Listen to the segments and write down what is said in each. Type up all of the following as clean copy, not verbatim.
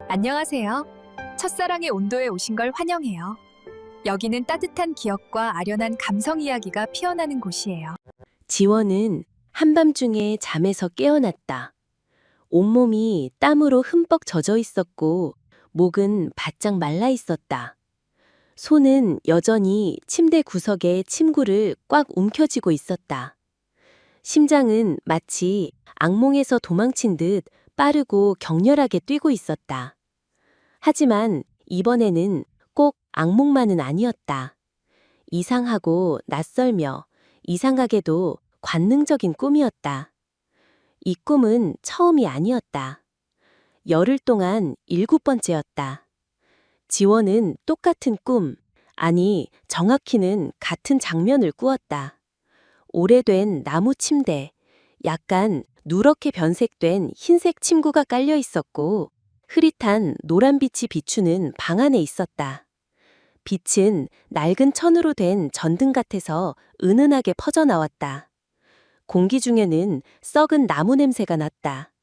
안녕하세요. 첫사랑의 온도에 오신 걸 환영해요. 여기는 따뜻한 기억과 아련한 감성 이야기가 피어나는 곳이에요. 지원은 한밤중에 잠에서 깨어났다. 온몸이 땀으로 흠뻑 젖어 있었고 목은 바짝 말라 있었다. 손은 여전히 침대 구석에 침구를 꽉 움켜쥐고 있었다. 심장은 마치 악몽에서 도망친 듯 빠르고 격렬하게 뛰고 있었다. 하지만 이번에는 꼭 악몽만은 아니었다. 이상하고 낯설며 이상하게도 관능적인 꿈이었다. 이 꿈은 처음이 아니었다. 열흘 동안 7번째였다. 지원은 똑같은 꿈, 아니 정확히는 같은 장면을 꾸었다. 오래된 나무 침대, 약간 누렇게 변색된 흰색 침구가 깔려 있었고 흐릿한 노란빛이 비추는 방 안에 있었다. 빛은 낡은 천으로 된 전등 같아서 은은하게 퍼져나왔다. 공기 중에는 썩은 나무 냄새가 났다.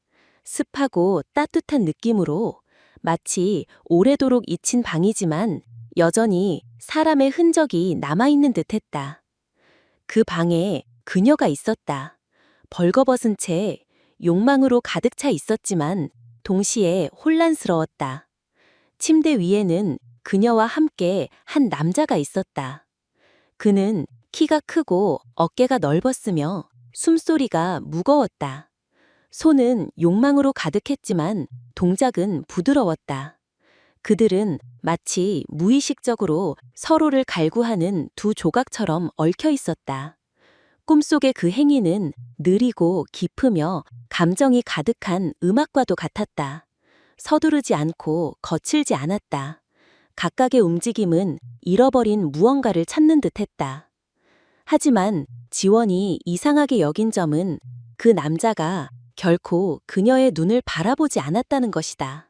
습하고 따뜻한 느낌으로 마치 오래도록 잊힌 방이지만 여전히 사람의 흔적이 남아있는 듯했다. 그 방에 그녀가 있었다. 벌거벗은 채 욕망으로 가득 차 있었지만 동시에 혼란스러웠다. 침대 위에는 그녀와 함께 한 남자가 있었다. 그는 키가 크고 어깨가 넓었으며 숨소리가 무거웠다. 손은 욕망으로 가득했지만 동작은 부드러웠다. 그들은 마치 무의식적으로 서로를 갈구하는 두 조각처럼 얽혀 있었다. 꿈속의 그 행위는 느리고 깊으며 감정이 가득한 음악과도 같았다. 서두르지 않고 거칠지 않았다. 각각의 움직임은 잃어버린 무언가를 찾는 듯했다. 하지만 지원이 이상하게 여긴 점은 그 남자가 결코 그녀의 눈을 바라보지 않았다는 것이다.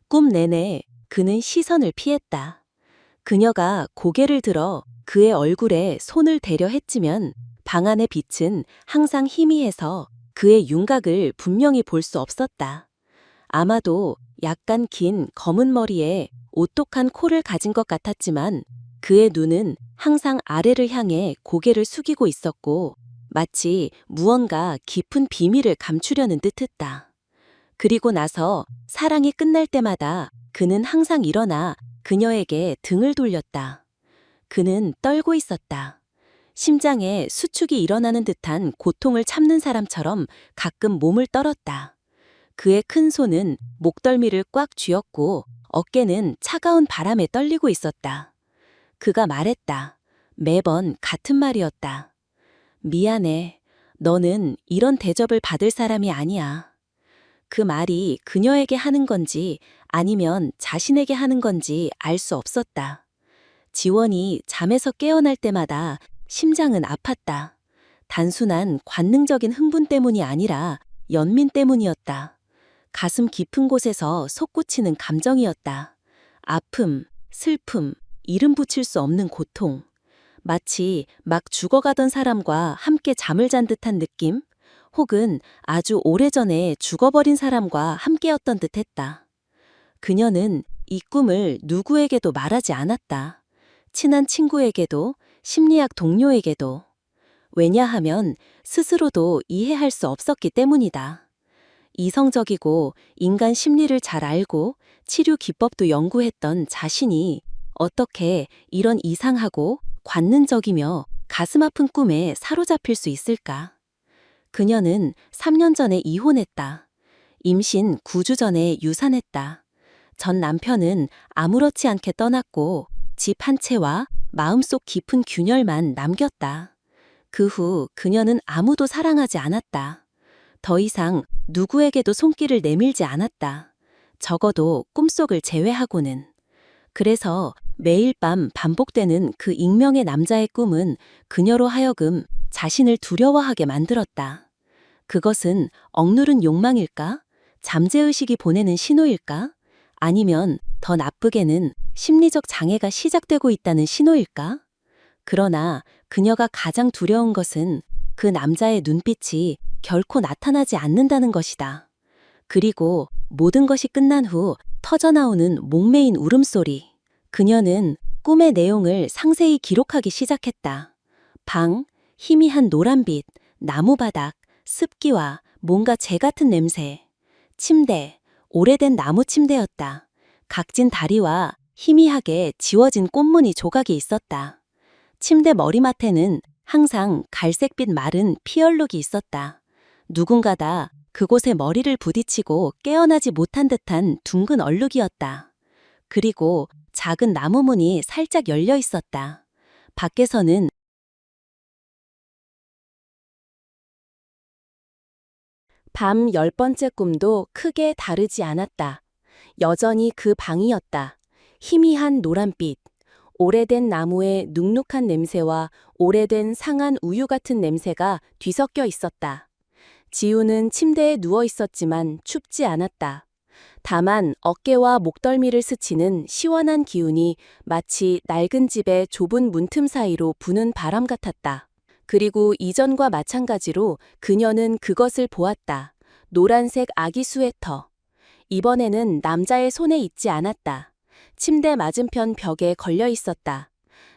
꿈 내내 그는 시선을 피했다. 그녀가 고개를 들어 그의 얼굴에 손을 대려 했지만 방 안의 빛은 항상 희미해서 그의 윤곽을 분명히 볼 수 없었다. 아마도 약간 긴 검은 머리에 오똑한 코를 가진 것 같았지만 그의 눈은 항상 아래를 향해 고개를 숙이고 있었고 마치 무언가 깊은 비밀을 감추려는 듯했다. 그리고 나서 사랑이 끝날 때마다 그는 항상 일어나 그녀에게 등을 돌렸다. 그는 떨고 있었다. 심장에 수축이 일어나는 듯한 고통을 참는 사람처럼 가끔 몸을 떨었다. 그의 큰 손은 목덜미를 꽉 쥐었고 어깨는 차가운 바람에 떨리고 있었다. 그가 말했다. 매번 같은 말이었다. 미안해. 너는 이런 대접을 받을 사람이 아니야. 그 말이 그녀에게 하는 건지 아니면 자신에게 하는 건지 알 수 없었다. 지원이 잠에서 깨어날 때마다 심장은 아팠다. 단순한 관능적인 흥분 때문이 아니라 연민 때문이었다. 가슴 깊은 곳에서 솟구치는 감정이었다. 아픔, 슬픔, 이름 붙일 수 없는 고통. 마치 막 죽어가던 사람과 함께 잠을 잔 듯한 느낌? 혹은 아주 오래전에 죽어버린 사람과 함께였던 듯했다. 그녀는 이 꿈을 누구에게도 말하지 않았다. 친한 친구에게도, 심리학 동료에게도. 왜냐하면 스스로도 이해할 수 없었기 때문이다. 이성적이고 인간 심리를 잘 알고 치료 기법도 연구했던 자신이 어떻게 이런 이상하고 관능적이며 가슴 아픈 꿈에 사로잡힐 수 있을까? 그녀는 3년 전에 이혼했다. 임신 9주 전에 유산했다. 전 남편은 아무렇지 않게 떠났고 집 한 채와 마음속 깊은 균열만 남겼다. 그 후 그녀는 아무도 사랑하지 않았다. 더 이상 누구에게도 손길을 내밀지 않았다. 적어도 꿈속을 제외하고는. 그래서 매일 밤 반복되는 그 익명의 남자의 꿈은 그녀로 하여금 자신을 두려워하게 만들었다. 그것은 억누른 욕망일까? 잠재의식이 보내는 신호일까? 아니면 더 나쁘게는 심리적 장애가 시작되고 있다는 신호일까? 그러나 그녀가 가장 두려운 것은 그 남자의 눈빛이 결코 나타나지 않는다는 것이다. 그리고 모든 것이 끝난 후 터져나오는 목매인 울음소리. 그녀는 꿈의 내용을 상세히 기록하기 시작했다. 방, 희미한 노란빛, 나무바닥, 습기와 뭔가 재 같은 냄새. 침대, 오래된 나무 침대였다. 각진 다리와 희미하게 지워진 꽃무늬 조각이 있었다. 침대 머리맡에는 항상 갈색빛 마른 피얼룩이 있었다. 누군가다 그곳에 머리를 부딪히고 깨어나지 못한 듯한 둥근 얼룩이었다. 그리고 작은 나무 문이 살짝 열려 있었다. 밖에서는 밤 10번째 꿈도 크게 다르지 않았다. 여전히 그 방이었다. 희미한 노란빛, 오래된 나무의 눅눅한 냄새와 오래된 상한 우유 같은 냄새가 뒤섞여 있었다. 지우는 침대에 누워 있었지만 춥지 않았다. 다만 어깨와 목덜미를 스치는 시원한 기운이 마치 낡은 집의 좁은 문틈 사이로 부는 바람 같았다. 그리고 이전과 마찬가지로 그녀는 그것을 보았다. 노란색 아기 스웨터. 이번에는 남자의 손에 있지 않았다. 침대 맞은편 벽에 걸려 있었다.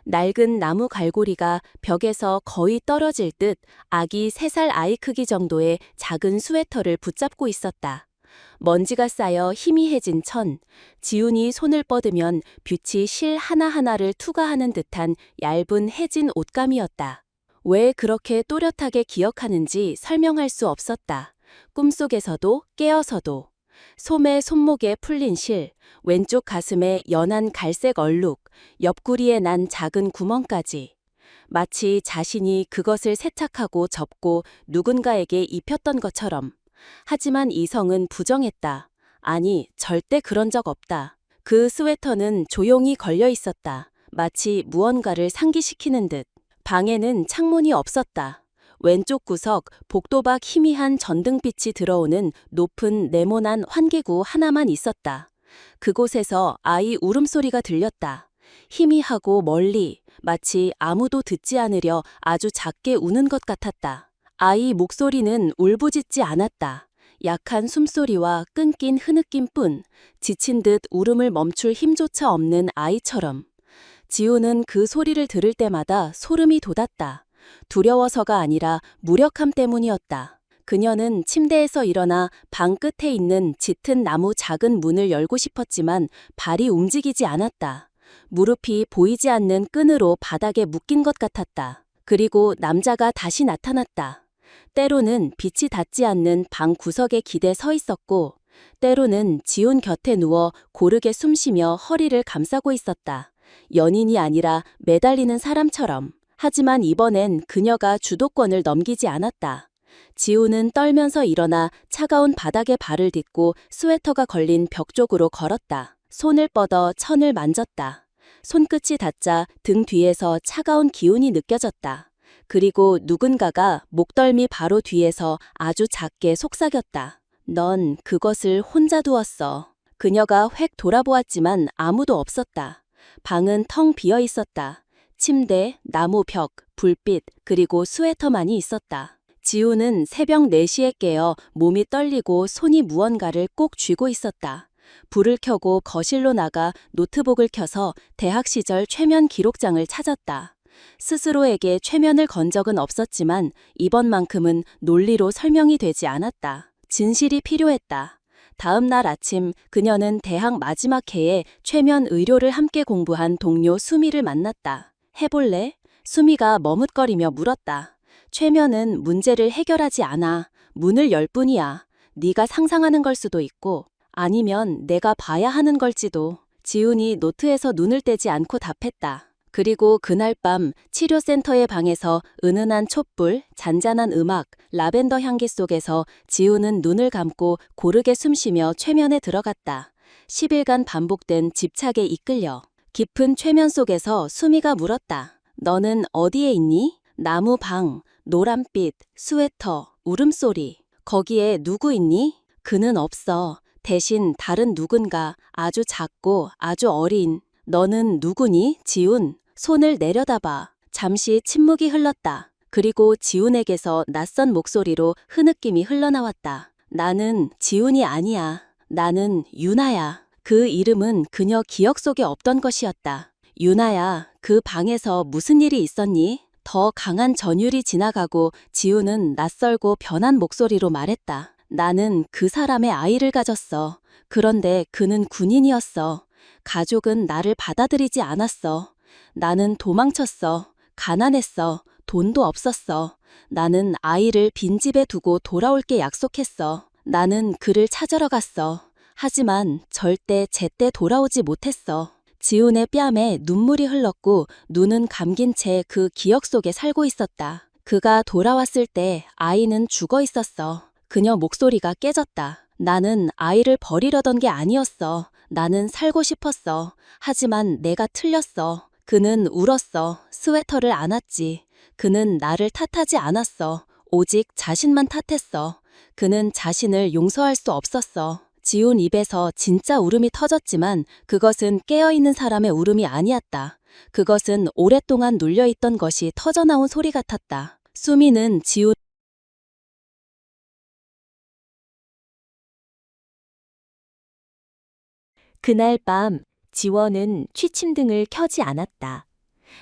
낡은 나무 갈고리가 벽에서 거의 떨어질 듯 아기 3살 아이 크기 정도의 작은 스웨터를 붙잡고 있었다. 먼지가 쌓여 희미해진 천, 지훈이 손을 뻗으면 뷰티 실 하나하나를 투과하는 듯한 얇은 해진 옷감이었다. 왜 그렇게 또렷하게 기억하는지 설명할 수 없었다. 꿈속에서도 깨어서도. 솜의 손목에 풀린 실, 왼쪽 가슴에 연한 갈색 얼룩, 옆구리에 난 작은 구멍까지. 마치 자신이 그것을 세탁하고 접고 누군가에게 입혔던 것처럼. 하지만 이성은 부정했다. 아니, 절대 그런 적 없다. 그 스웨터는 조용히 걸려 있었다. 마치 무언가를 상기시키는 듯. 방에는 창문이 없었다. 왼쪽 구석 복도박 희미한 전등빛이 들어오는 높은 네모난 환기구 하나만 있었다. 그곳에서 아이 울음소리가 들렸다. 희미하고 멀리, 마치 아무도 듣지 않으려 아주 작게 우는 것 같았다. 아이 목소리는 울부짖지 않았다. 약한 숨소리와 끊긴 흐느낌뿐, 지친 듯 울음을 멈출 힘조차 없는 아이처럼. 지우는 그 소리를 들을 때마다 소름이 돋았다. 두려워서가 아니라 무력함 때문이었다. 그녀는 침대에서 일어나 방 끝에 있는 짙은 나무 작은 문을 열고 싶었지만 발이 움직이지 않았다. 무릎이 보이지 않는 끈으로 바닥에 묶인 것 같았다. 그리고 남자가 다시 나타났다. 때로는 빛이 닿지 않는 방 구석에 기대 서 있었고, 때로는 지훈 곁에 누워 고르게 숨쉬며 허리를 감싸고 있었다. 연인이 아니라 매달리는 사람처럼. 하지만 이번엔 그녀가 주도권을 넘기지 않았다. 지우는 떨면서 일어나 차가운 바닥에 발을 딛고 스웨터가 걸린 벽 쪽으로 걸었다. 손을 뻗어 천을 만졌다. 손끝이 닿자 등 뒤에서 차가운 기운이 느껴졌다. 그리고 누군가가 목덜미 바로 뒤에서 아주 작게 속삭였다. 넌 그것을 혼자 두었어. 그녀가 획 돌아보았지만 아무도 없었다. 방은 텅 비어 있었다. 침대, 나무 벽, 불빛, 그리고 스웨터만이 있었다. 지우는 새벽 4시에 깨어 몸이 떨리고 손이 무언가를 꼭 쥐고 있었다. 불을 켜고 거실로 나가 노트북을 켜서 대학 시절 최면 기록장을 찾았다. 스스로에게 최면을 건 적은 없었지만 이번만큼은 논리로 설명이 되지 않았다. 진실이 필요했다. 다음 날 아침 그녀는 대학 마지막 해에 최면 의료를 함께 공부한 동료 수미를 만났다. 해볼래? 수미가 머뭇거리며 물었다. 최면은 문제를 해결하지 않아. 문을 열 뿐이야. 네가 상상하는 걸 수도 있고 아니면 내가 봐야 하는 걸지도. 지훈이 노트에서 눈을 떼지 않고 답했다. 그리고 그날 밤 치료센터의 방에서 은은한 촛불, 잔잔한 음악, 라벤더 향기 속에서 지훈은 눈을 감고 고르게 숨쉬며 최면에 들어갔다. 10일간 반복된 집착에 이끌려. 깊은 최면 속에서 수미가 물었다. 너는 어디에 있니? 나무 방, 노란빛, 스웨터, 울음소리. 거기에 누구 있니? 그는 없어. 대신 다른 누군가, 아주 작고 아주 어린. 너는 누구니? 지훈. 손을 내려다봐. 잠시 침묵이 흘렀다. 그리고 지훈에게서 낯선 목소리로 흐느낌이 흘러나왔다. 나는 지훈이 아니야. 나는 유나야. 그 이름은 그녀 기억 속에 없던 것이었다. 유나야, 그 방에서 무슨 일이 있었니? 더 강한 전율이 지나가고 지우는 낯설고 변한 목소리로 말했다. 나는 그 사람의 아이를 가졌어. 그런데 그는 군인이었어. 가족은 나를 받아들이지 않았어. 나는 도망쳤어. 가난했어. 돈도 없었어. 나는 아이를 빈집에 두고 돌아올게 약속했어. 나는 그를 찾으러 갔어. 하지만 절대 제때 돌아오지 못했어. 지훈의 뺨에 눈물이 흘렀고 눈은 감긴 채 그 기억 속에 살고 있었다. 그가 돌아왔을 때 아이는 죽어 있었어. 그녀 목소리가 깨졌다. 나는 아이를 버리려던 게 아니었어. 나는 살고 싶었어. 하지만 내가 틀렸어. 그는 울었어. 스웨터를 안았지. 그는 나를 탓하지 않았어. 오직 자신만 탓했어. 그는 자신을 용서할 수 없었어. 지훈 입에서 진짜 울음이 터졌지만 그것은 깨어있는 사람의 울음이 아니었다. 그것은 오랫동안 눌려있던 것이 터져나온 소리 같았다. 수미는 지훈 그날 밤 지원은 취침등을 켜지 않았다.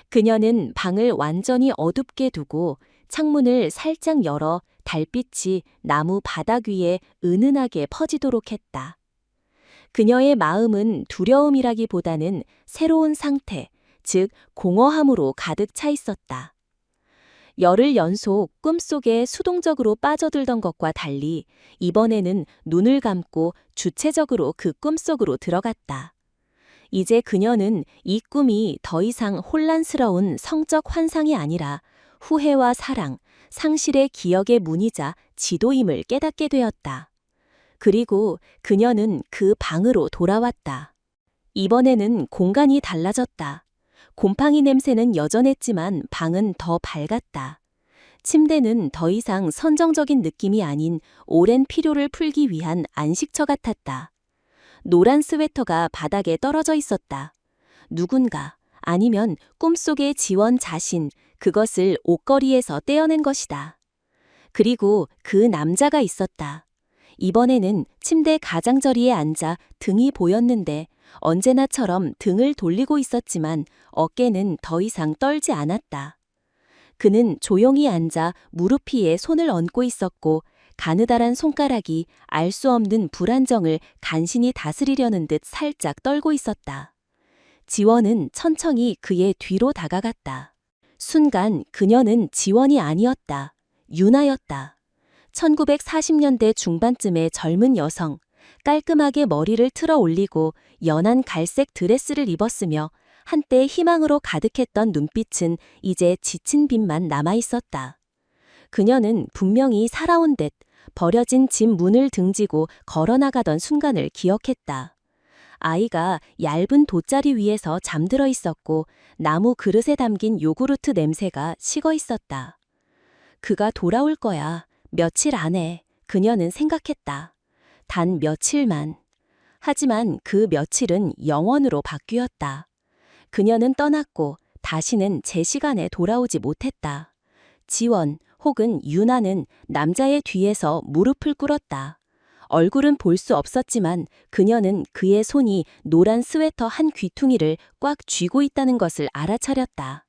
그녀는 방을 완전히 어둡게 두고 창문을 살짝 열어 달빛이 나무 바닥 위에 은은하게 퍼지도록 했다. 그녀의 마음은 두려움이라기보다는 새로운 상태, 즉 공허함으로 가득 차 있었다. 열흘 연속 꿈속에 수동적으로 빠져들던 것과 달리 이번에는 눈을 감고 주체적으로 그 꿈속으로 들어갔다. 이제 그녀는 이 꿈이 더 이상 혼란스러운 성적 환상이 아니라 후회와 사랑, 상실의 기억의 문이자 지도임을 깨닫게 되었다. 그리고 그녀는 그 방으로 돌아왔다. 이번에는 공간이 달라졌다. 곰팡이 냄새는 여전했지만 방은 더 밝았다. 침대는 더 이상 선정적인 느낌이 아닌 오랜 피로를 풀기 위한 안식처 같았다. 노란 스웨터가 바닥에 떨어져 있었다. 누군가, 아니면 꿈속의 지원 자신, 그것을 옷걸이에서 떼어낸 것이다. 그리고 그 남자가 있었다. 이번에는 침대 가장자리에 앉아 등이 보였는데 언제나처럼 등을 돌리고 있었지만 어깨는 더 이상 떨지 않았다. 그는 조용히 앉아 무릎 위에 손을 얹고 있었고 가느다란 손가락이 알 수 없는 불안정을 간신히 다스리려는 듯 살짝 떨고 있었다. 지원은 천천히 그의 뒤로 다가갔다. 순간 그녀는 지원이 아니었다. 유나였다. 1940년대 중반쯤의 젊은 여성, 깔끔하게 머리를 틀어 올리고 연한 갈색 드레스를 입었으며 한때 희망으로 가득했던 눈빛은 이제 지친 빛만 남아있었다. 그녀는 분명히 살아온 듯 버려진 집 문을 등지고 걸어나가던 순간을 기억했다. 아이가 얇은 돗자리 위에서 잠들어 있었고 나무 그릇에 담긴 요구르트 냄새가 식어 있었다. 그가 돌아올 거야. 며칠 안에 그녀는 생각했다. 단 며칠만. 하지만 그 며칠은 영원으로 바뀌었다. 그녀는 떠났고 다시는 제 시간에 돌아오지 못했다. 지원 혹은 유나는 남자의 뒤에서 무릎을 꿇었다. 얼굴은 볼 수 없었지만 그녀는 그의 손이 노란 스웨터 한 귀퉁이를 꽉 쥐고 있다는 것을 알아차렸다.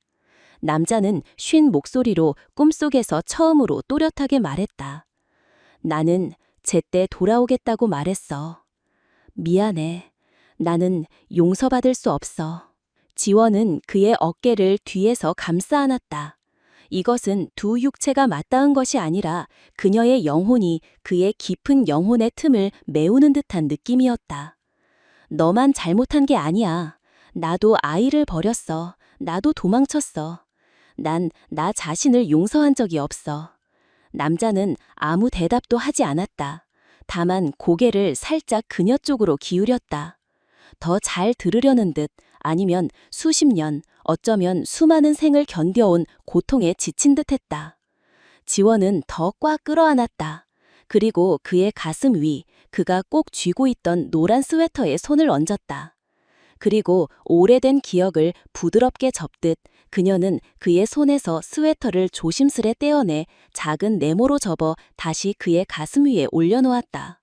남자는 쉰 목소리로 꿈속에서 처음으로 또렷하게 말했다. 나는 제때 돌아오겠다고 말했어. 미안해. 나는 용서받을 수 없어. 지원은 그의 어깨를 뒤에서 감싸 안았다. 이것은 두 육체가 맞닿은 것이 아니라 그녀의 영혼이 그의 깊은 영혼의 틈을 메우는 듯한 느낌이었다. 너만 잘못한 게 아니야. 나도 아이를 버렸어. 나도 도망쳤어. 난 나 자신을 용서한 적이 없어. 남자는 아무 대답도 하지 않았다. 다만 고개를 살짝 그녀 쪽으로 기울였다. 더 잘 들으려는 듯 아니면 수십 년, 어쩌면 수많은 생을 견뎌온 고통에 지친 듯 했다. 지원은 더 꽉 끌어안았다. 그리고 그의 가슴 위, 그가 꼭 쥐고 있던 노란 스웨터에 손을 얹었다. 그리고 오래된 기억을 부드럽게 접듯 그녀는 그의 손에서 스웨터를 조심스레 떼어내 작은 네모로 접어 다시 그의 가슴 위에 올려놓았다.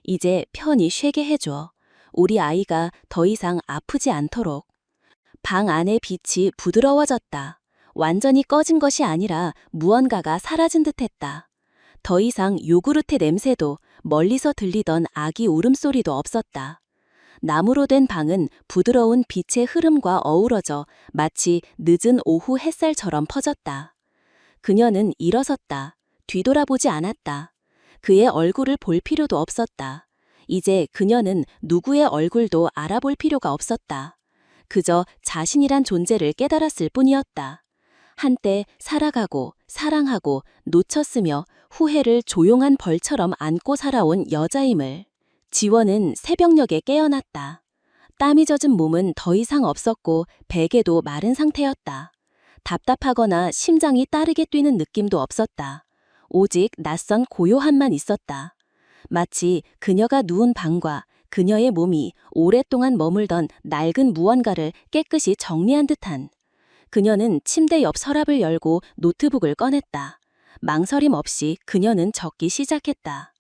이제 편히 쉬게 해줘. 우리 아이가 더 이상 아프지 않도록. 방 안의 빛이 부드러워졌다. 완전히 꺼진 것이 아니라 무언가가 사라진 듯했다. 더 이상 요구르트 냄새도 멀리서 들리던 아기 울음소리도 없었다. 나무로 된 방은 부드러운 빛의 흐름과 어우러져 마치 늦은 오후 햇살처럼 퍼졌다. 그녀는 일어섰다. 뒤돌아보지 않았다. 그의 얼굴을 볼 필요도 없었다. 이제 그녀는 누구의 얼굴도 알아볼 필요가 없었다. 그저 자신이란 존재를 깨달았을 뿐이었다. 한때 살아가고 사랑하고 놓쳤으며 후회를 조용한 벌처럼 안고 살아온 여자임을. 지원은 새벽녘에 깨어났다. 땀이 젖은 몸은 더 이상 없었고 베개도 마른 상태였다. 답답하거나 심장이 빠르게 뛰는 느낌도 없었다. 오직 낯선 고요함만 있었다. 마치 그녀가 누운 방과 그녀의 몸이 오랫동안 머물던 낡은 무언가를 깨끗이 정리한 듯한. 그녀는 침대 옆 서랍을 열고 노트북을 꺼냈다. 망설임 없이 그녀는 적기 시작했다.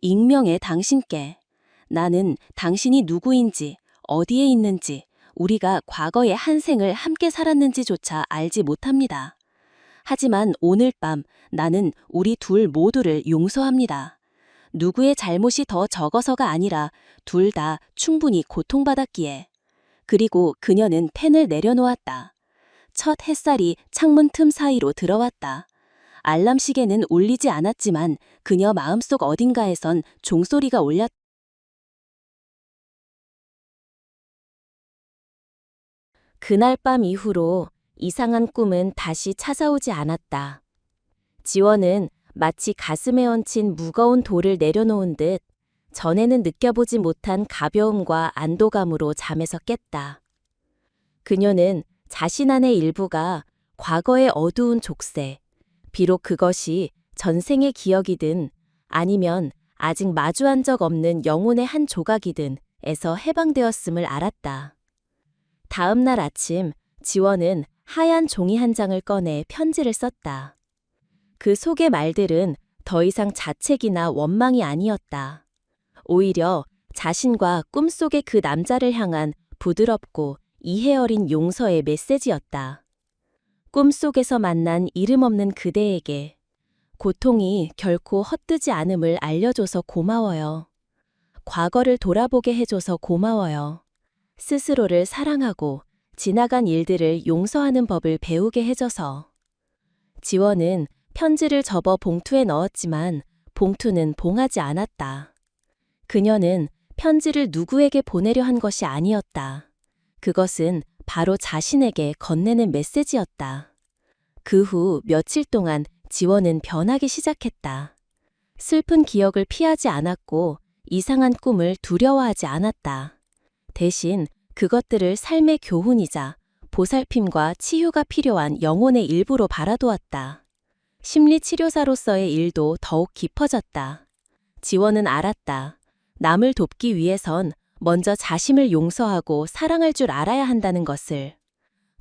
익명의 당신께. 나는 당신이 누구인지, 어디에 있는지, 우리가 과거의 한 생을 함께 살았는지조차 알지 못합니다. 하지만 오늘 밤 나는 우리 둘 모두를 용서합니다. 누구의 잘못이 더 적어서가 아니라 둘 다 충분히 고통받았기에. 그리고 그녀는 펜을 내려놓았다. 첫 햇살이 창문 틈 사이로 들어왔다. 알람 시계는 울리지 않았지만 그녀 마음속 어딘가에선 종소리가 울렸다. 그날 밤 이후로 이상한 꿈은 다시 찾아오지 않았다. 지원은 마치 가슴에 얹힌 무거운 돌을 내려놓은 듯 전에는 느껴보지 못한 가벼움과 안도감으로 잠에서 깼다. 그녀는 자신 안의 일부가 과거의 어두운 족쇄, 비록 그것이 전생의 기억이든 아니면 아직 마주한 적 없는 영혼의 한 조각이든 에서 해방되었음을 알았다. 다음 날 아침 지원은 하얀 종이 한 장을 꺼내 편지를 썼다. 그 속의 말들은 더 이상 자책이나 원망이 아니었다. 오히려 자신과 꿈속의 그 남자를 향한 부드럽고 이해 어린 용서의 메시지였다. 꿈속에서 만난 이름 없는 그대에게 고통이 결코 헛되지 않음을 알려줘서 고마워요. 과거를 돌아보게 해줘서 고마워요. 스스로를 사랑하고 지나간 일들을 용서하는 법을 배우게 해줘서. 지원은 편지를 접어 봉투에 넣었지만 봉투는 봉하지 않았다. 그녀는 편지를 누구에게 보내려 한 것이 아니었다. 그것은 바로 자신에게 건네는 메시지였다. 그 후 며칠 동안 지원은 변하기 시작했다. 슬픈 기억을 피하지 않았고 이상한 꿈을 두려워하지 않았다. 대신 그것들을 삶의 교훈이자 보살핌과 치유가 필요한 영혼의 일부로 바라보았다. 심리치료사로서의 일도 더욱 깊어졌다. 지원은 알았다. 남을 돕기 위해선 먼저 자신을 용서하고 사랑할 줄 알아야 한다는 것을.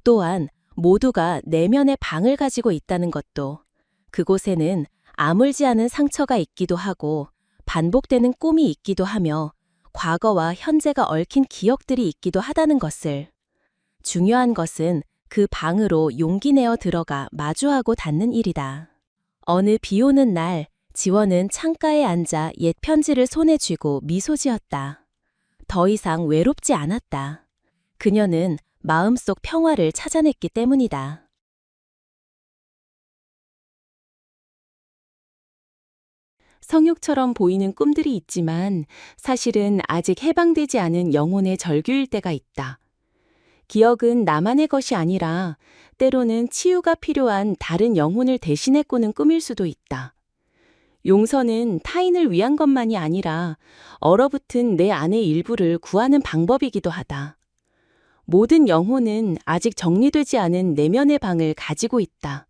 또한 모두가 내면의 방을 가지고 있다는 것도. 그곳에는 아물지 않은 상처가 있기도 하고 반복되는 꿈이 있기도 하며 과거와 현재가 얽힌 기억들이 있기도 하다는 것을. 중요한 것은 그 방으로 용기 내어 들어가 마주하고 닫는 일이다. 어느 비 오는 날 지원은 창가에 앉아 옛 편지를 손에 쥐고 미소 지었다. 더 이상 외롭지 않았다. 그녀는 마음속 평화를 찾아냈기 때문이다. 성욕처럼 보이는 꿈들이 있지만 사실은 아직 해방되지 않은 영혼의 절규일 때가 있다. 기억은 나만의 것이 아니라 때로는 치유가 필요한 다른 영혼을 대신해 꾸는 꿈일 수도 있다. 용서는 타인을 위한 것만이 아니라 얼어붙은 내 안의 일부를 구하는 방법이기도 하다. 모든 영혼은 아직 정리되지 않은 내면의 방을 가지고 있다.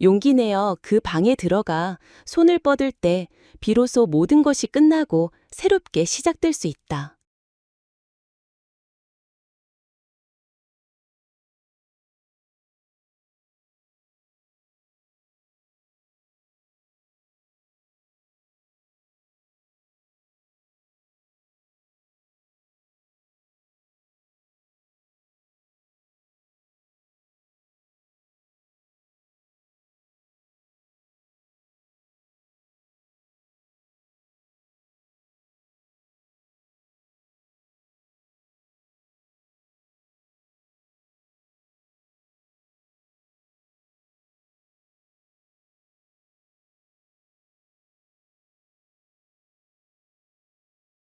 용기 내어 그 방에 들어가 손을 뻗을 때 비로소 모든 것이 끝나고 새롭게 시작될 수 있다.